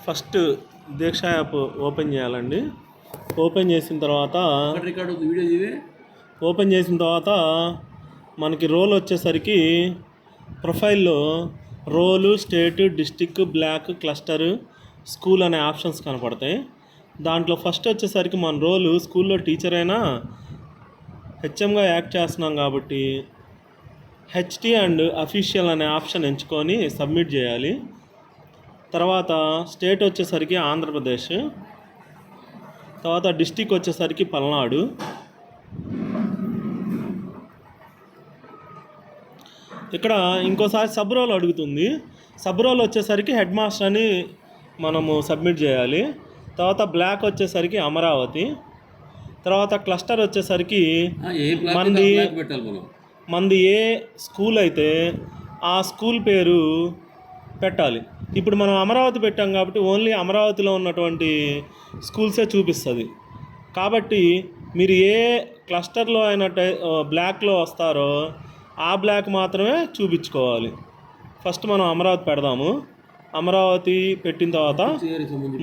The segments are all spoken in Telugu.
ఫస్ట్ దీక్ష యాప్ ఓపెన్ చేయాలండి. ఓపెన్ చేసిన తర్వాత మనకి రోల్ వచ్చేసరికి ప్రొఫైల్లో role, state, district, block, cluster, school అనే ఆప్షన్స్ కనపడతాయి. దాంట్లో ఫస్ట్ వచ్చేసరికి మన రోలు స్కూల్లో టీచర్ అయినా హెచ్ఎంగా యాక్ట్ చేస్తున్నాం కాబట్టి హెచ్టీ అండ్ అఫీషియల్ అనే ఆప్షన్ ఎంచుకొని సబ్మిట్ చేయాలి. తర్వాత స్టేట్ వచ్చేసరికి ఆంధ్రప్రదేశ్, తర్వాత డిస్టిక్ వచ్చేసరికి పల్నాడు, ఇక్కడ ఇంకోసారి సబ్ రోల్ అడుగుతుంది. సబ్ రోల్ వచ్చేసరికి హెడ్ మాస్టర్ అని మనము సబ్మిట్ చేయాలి. తర్వాత బ్లాక్ వచ్చేసరికి అమరావతి, తర్వాత క్లస్టర్ వచ్చేసరికి మనది ఏ స్కూల్ అయితే ఆ స్కూల్ పేరు పెట్టాలి. ఇప్పుడు మనం అమరావతి పెట్టాం కాబట్టి ఓన్లీ అమరావతిలో ఉన్నటువంటి స్కూల్సే చూపిస్తుంది. కాబట్టి మీరు ఏ క్లస్టర్లో అయినా బ్లాక్లో వస్తారో ఆ బ్లాక్ మాత్రమే చూపించుకోవాలి. ఫస్ట్ మనం అమరావతి పెడదాము. అమరావతి పెట్టిన తర్వాత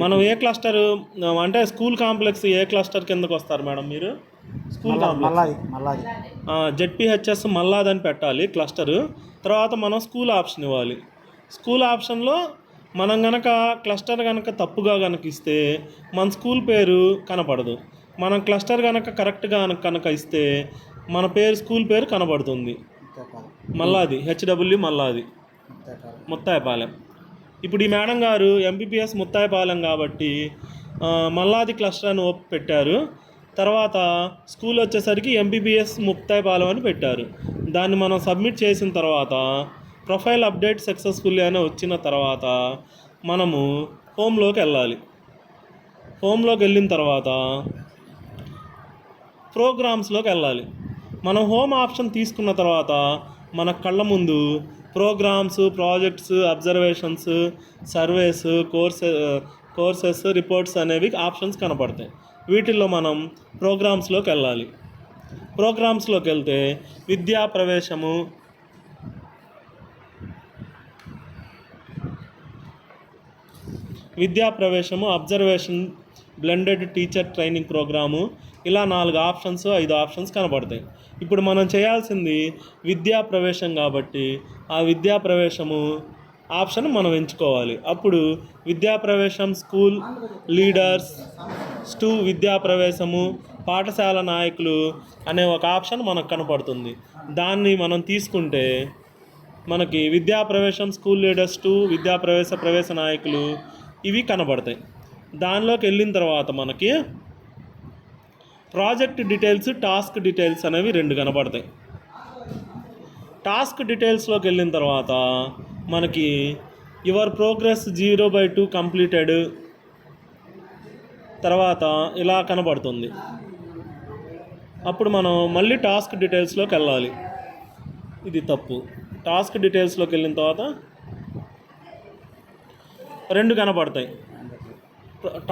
మనం ఏ క్లస్టర్ అంటే స్కూల్ కాంప్లెక్స్ ఏ క్లస్టర్ కిందకు వస్తారు మేడం మీరు? స్కూల్ కాంప్లెక్స్ జెడ్పీహెచ్ఎస్ మల్లాది అని పెట్టాలి క్లస్టరు. తర్వాత మనం స్కూల్ ఆప్షన్ ఇవ్వాలి. స్కూల్ ఆప్షన్లో మనం కనుక క్లస్టర్ కనుక తప్పుగా కనుక ఇస్తే మన స్కూల్ పేరు కనపడదు. మనం క్లస్టర్ కనుక కరెక్ట్గా కనుక ఇస్తే మన పేరు స్కూల్ పేరు కనబడుతుంది. మల్లాది, హెచ్డబ్ల్యూ మల్లాది, ముత్తాయపాలెం. ఇప్పుడు ఈ మేడం గారు ఎంబీబీఎస్ ముత్తాయపాలెం కాబట్టి మల్లాది క్లస్టర్ అని పెట్టారు. తర్వాత స్కూల్ వచ్చేసరికి ఎంబీబీఎస్ ముత్తాయపాలెం అని పెట్టారు. దాన్ని మనం సబ్మిట్ చేసిన తర్వాత ప్రొఫైల్ అప్డేట్ సక్సెస్ఫుల్లీ అని వచ్చిన తర్వాత మనము హోమ్లోకి వెళ్ళాలి. హోమ్లోకి వెళ్ళిన తర్వాత ప్రోగ్రామ్స్లోకి వెళ్ళాలి. మనం హోమ్ ఆప్షన్ తీసుకున్న తర్వాత మన కళ్ళ ముందు programmes, projects, observations, surveys, courses, reports అనేవి ఆప్షన్స్ కనపడతాయి. వీటిల్లో మనం ప్రోగ్రామ్స్లోకి వెళ్ళాలి. ప్రోగ్రామ్స్లోకి వెళ్తే Vidya Pravesh, observation, blended teacher training programme, ఇలా 4 ఆప్షన్స్ 5 ఆప్షన్స్ కనపడతాయి. ఇప్పుడు మనం చేయాల్సింది విద్యా ప్రవేశం కాబట్టి ఆ విద్యా ప్రవేశము ఆప్షన్ మనం ఎంచుకోవాలి. అప్పుడు విద్యా ప్రవేశం, స్కూల్ లీడర్స్, విద్యా ప్రవేశము, పాఠశాల నాయకులు అనే ఒక ఆప్షన్ మనకు కనపడుతుంది. దాన్ని మనం తీసుకుంటే మనకి విద్యా ప్రవేశం, స్కూల్ లీడర్స్, విద్యా ప్రవేశ నాయకులు ఇవి కనబడతాయి. దానిలోకి వెళ్ళిన తర్వాత మనకి ప్రాజెక్ట్ డీటెయిల్స్, టాస్క్ డీటెయిల్స్ అనేవి 2 కనబడతాయి. టాస్క్ డీటెయిల్స్లోకి వెళ్ళిన తర్వాత మనకి యువర్ ప్రోగ్రెస్ 0/2 కంప్లీటెడ్ తర్వాత ఇలా కనబడుతుంది. అప్పుడు మనం మళ్ళీ టాస్క్ డీటెయిల్స్లోకి వెళ్ళాలి. ఇది తప్పు. టాస్క్ డీటెయిల్స్లోకి వెళ్ళిన తర్వాత 2 కనపడతాయి.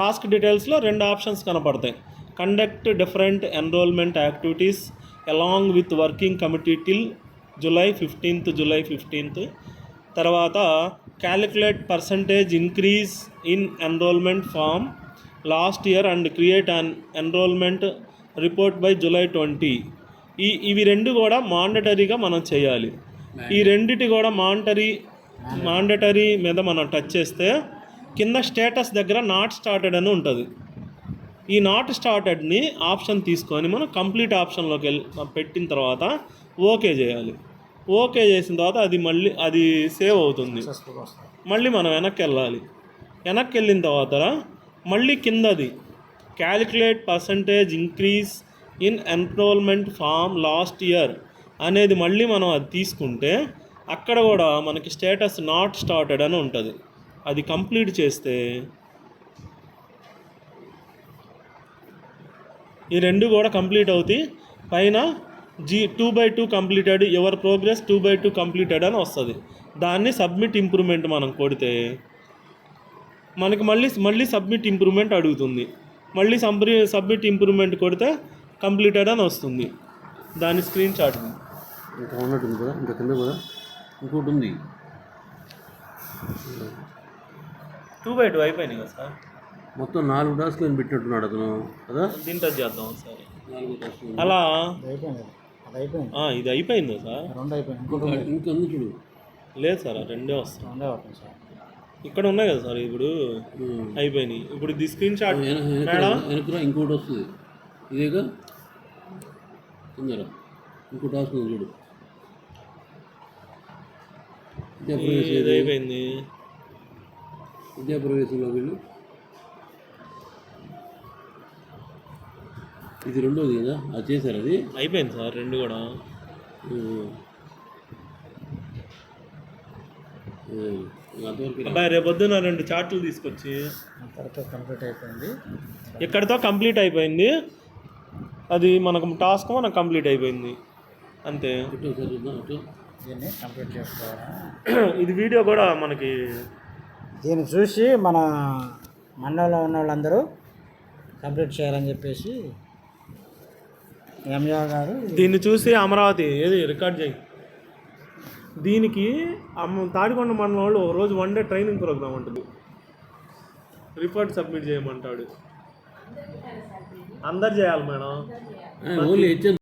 టాస్క్ డీటెయిల్స్లో 2 ఆప్షన్స్ కనపడతాయి. Conduct different enrolment activities along with working committee till July 15th. తర్వాత calculate percentage increase in enrolment from last year and create an enrolment report by July 20. ఇవి 2 కూడా మాండటరీగా మనం చేయాలి. ఈ రెండిటి కూడా మాండటరీ మీద మనం టచ్ చేస్తే కింద స్టేటస్ దగ్గర నాట్ స్టార్టెడ్ అని ఉంటుంది. ఈ నాట్ స్టార్టెడ్ని ఆప్షన్ తీసుకొని మనం కంప్లీట్ ఆప్షన్లోకి పెట్టిన తర్వాత ఓకే చేయాలి. ఓకే చేసిన తర్వాత అది సేవ్ అవుతుంది. మళ్ళీ మనం వెనక్కి వెళ్ళాలి. వెనక్కి వెళ్ళిన తర్వాత మళ్ళీ కిందది calculate percentage increase in enrolment from last year అనేది మళ్ళీ మనం అది తీసుకుంటే అక్కడ కూడా మనకి స్టేటస్ నాట్ స్టార్టెడ్ అని ఉంటుంది. అది కంప్లీట్ చేస్తే ఈ 2 కూడా కంప్లీట్ అవుతాయి. పైన 2/2 కంప్లీటెడ్, యువర్ ప్రోగ్రెస్ 2/2 కంప్లీటెడ్ అని వస్తుంది. దాన్ని సబ్మిట్ ఇంప్రూవ్మెంట్ మనం కొడితే మనకి మళ్ళీ సబ్మిట్ ఇంప్రూవ్మెంట్ అడుగుతుంది. మళ్ళీ సబ్మిట్ ఇంప్రూవ్మెంట్ కొడితే కంప్లీటెడ్ అని వస్తుంది. దాని స్క్రీన్ షాట్ ఇంకా ఉన్నట్టుంది కదా, ఇంకా కింద కూడా ఇంకోటి ఉంది 2x2 అయిపోయినాయి కదా సార్. మొత్తం 4 టాస్క్లు అని పెట్టినట్టున్నాడు అతను కదా. దీంట్లో చేద్దాం సార్ 4 టాస్క్లు అలా. అది అయిపోయింది. ఇది అయిపోయిందా సార్? 2 అయిపోయింది. ఇంకోటి ఇంకా ఉంది చూడు. లేదు సార్, 2 వస్తాయి. 2 అవుతుంది సార్. ఇక్కడ ఉన్నాయి కదా సార్ ఇప్పుడు అయిపోయినాయి. ఇప్పుడు ఇది స్క్రీన్ షాట్ మేడం వెనకరా ఇంకోటి వస్తుంది. ఇదేగా తొందర ఇంకో టాస్క్ ఉంది చూడు. ఇది అయిపోయింది. విద్యాప్రవేశంలో వీళ్ళు ఇది రెండోది కదా, అది చేశారు. అది అయిపోయింది సార్ 2 కూడా. అంతవరకు అబ్బాయి రేపు పొద్దున్న 2 చార్ట్లు తీసుకొచ్చి అంతవరకు కంప్లీట్ అయిపోయింది. ఇక్కడితో కంప్లీట్ అయిపోయింది. అది మనకు టాస్క్ మనకు కంప్లీట్ అయిపోయింది అంతే. దీన్ని కంప్లీట్ చేసుకోవాలి. ఇది వీడియో కూడా మనకి దీన్ని చూసి మన మండలంలో ఉన్న వాళ్ళందరూ కంప్లీట్ చేయాలని చెప్పేసి ఎంజా గారు దీన్ని చూసి అమరావతి ఏది రికార్డ్ చేయి. దీనికి తాడికొండ మండలం వాళ్ళు ఒక రోజు 1 డే ట్రైనింగ్ ప్రోగ్రామ్ ఉంటుంది. రిపోర్ట్ సబ్మిట్ చేయమంటాడు. అందరు చేయాలి మేడం. ఓన్లీ